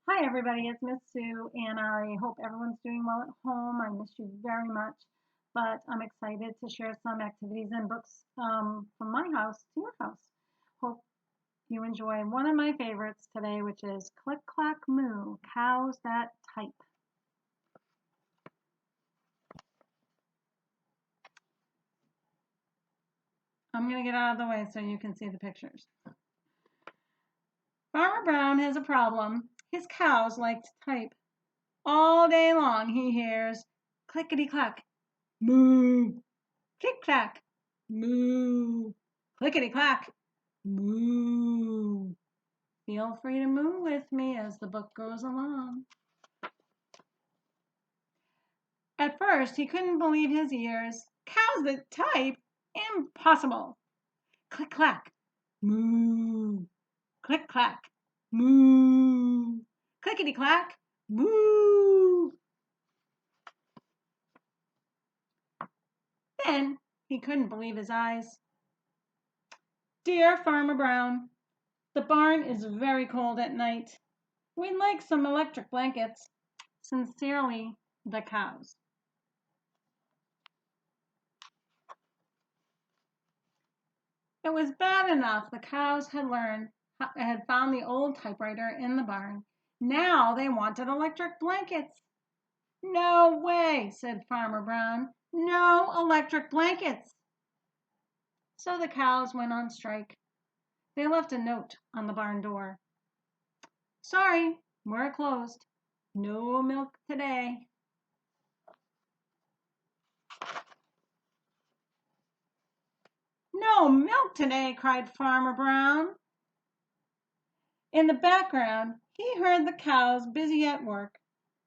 Hi everybody, it's Miss Sue, and I hope everyone's doing well at home. I miss you very much, but I'm excited to share some activities and books from my house to your house. Hope you enjoy one of my favorites today, which is Click Clack Moo, Cows That Type. I'm going to get out of the way so you can see the pictures. Farmer Brown has a problem. His cows like to type. All day long he hears clickety-clack, moo, click-clack, moo, clickety-clack, moo. Feel free to moo with me as the book goes along. At first, he couldn't believe his ears. Cows that type? Impossible. Click-clack, moo, click-clack, moo, clickety-clack, moo. Then he couldn't believe his eyes. Dear Farmer Brown, the barn is very cold at night. We'd like some electric blankets. Sincerely, the cows. It was bad enough the cows had found the old typewriter in the barn. Now they wanted electric blankets. No way, said Farmer Brown. No electric blankets. So the cows went on strike. They left a note on the barn door. Sorry, we're closed. No milk today. No milk today, cried Farmer Brown. In the background, he heard the cows busy at work.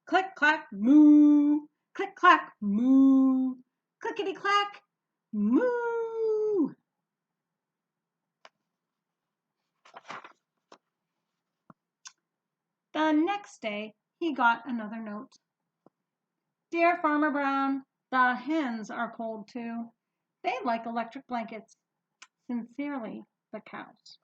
Click, clack, moo, click, clack, moo, clickety, clack, moo. The next day, he got another note. Dear Farmer Brown, the hens are cold too. They like electric blankets. Sincerely, the cows.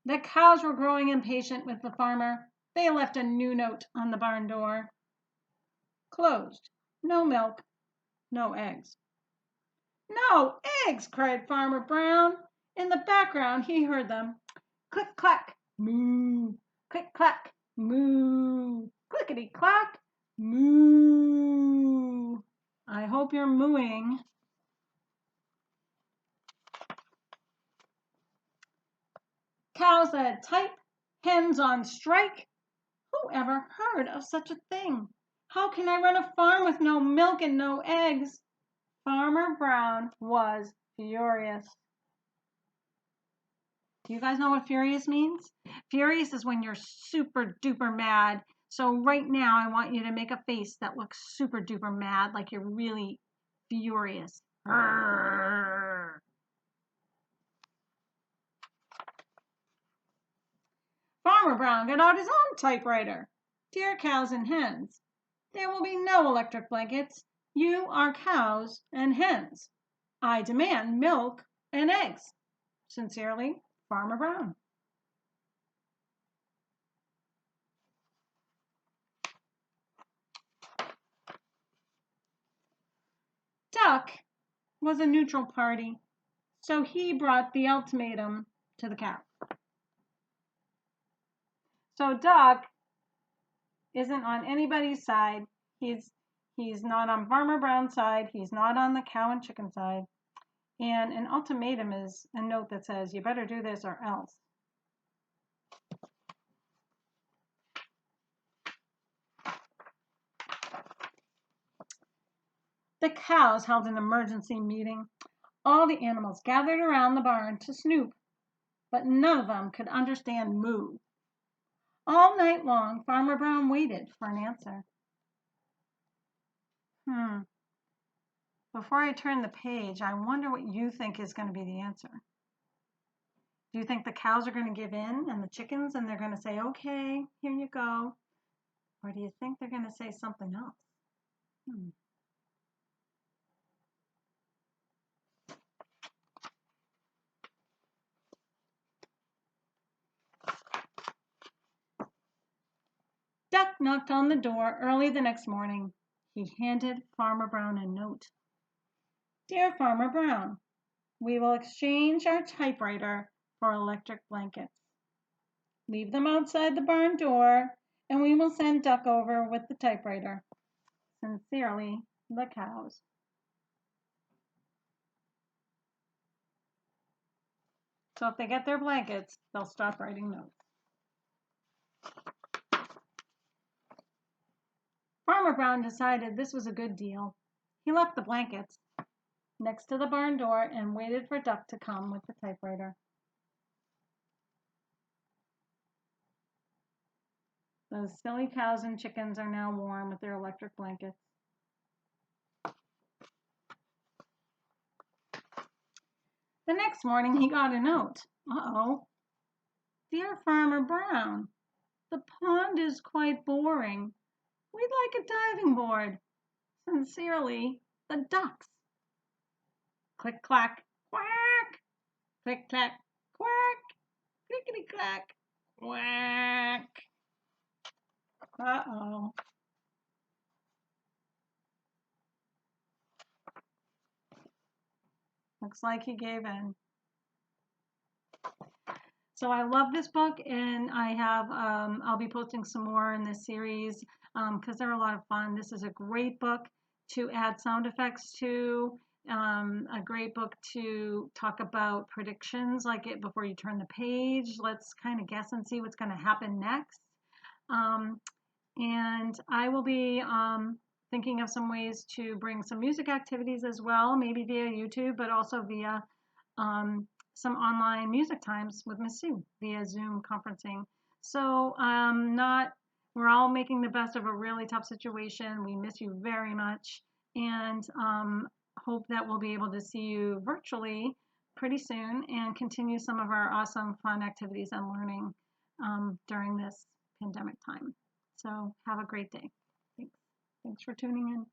The cows were growing impatient with the farmer. They left a new note on the barn door. Closed. No milk. No eggs. No eggs, cried Farmer Brown. In the background, he heard them. Click, clack, moo. Click, clack, moo. Clickety, clack, moo. I hope you're mooing. Cows that type, hens on strike. Who ever heard of such a thing? How can I run a farm with no milk and no eggs? Farmer Brown was furious. Do you guys know what furious means? Furious is when you're super duper mad. So right now I want you to make a face that looks super duper mad, like you're really furious. Farmer Brown got out his own typewriter. Dear cows and hens, there will be no electric blankets. You are cows and hens. I demand milk and eggs. Sincerely, Farmer Brown. Duck was a neutral party, so he brought the ultimatum to the cow. So Duck isn't on anybody's side. He's not on Farmer Brown's side. He's not on the cow and chicken side. And an ultimatum is a note that says, you better do this or else. The cows held an emergency meeting. All the animals gathered around the barn to snoop, but none of them could understand moo. All night long, Farmer Brown waited for an answer. Before I turn the page, I wonder what you think is going to be the answer. Do you think the cows are going to give in and the chickens and they're going to say, okay, here you go? Or do you think they're going to say something else? Clack knocked on the door early the next morning. He handed Farmer Brown a note. Dear Farmer Brown, we will exchange our typewriter for electric blankets. Leave them outside the barn door, and we will send Duck over with the typewriter. Sincerely, the cows. So if they get their blankets, they'll stop writing notes. Farmer Brown decided this was a good deal. He left the blankets next to the barn door and waited for Duck to come with the typewriter. Those silly cows and chickens are now warm with their electric blankets. The next morning he got a note. Uh-oh. Dear Farmer Brown, the pond is quite boring. We'd like a diving board. Sincerely, the ducks. Click, clack, quack. Click, clack, quack. Clickety, clack, quack. Uh-oh. Looks like he gave in. So I love this book, and I have I'll be posting some more in this series because they're a lot of fun. This is a great book to add sound effects to, a great book to talk about predictions, like it before you turn the page. Let's kind of guess and see what's going to happen next. And I will be thinking of some ways to bring some music activities as well, maybe via YouTube, but also via some online music times with Miss Sue via Zoom conferencing. So we're all making the best of a really tough situation. We miss you very much, and hope that we'll be able to see you virtually pretty soon and continue some of our awesome fun activities and learning during this pandemic time. So have a great day. Thanks for tuning in.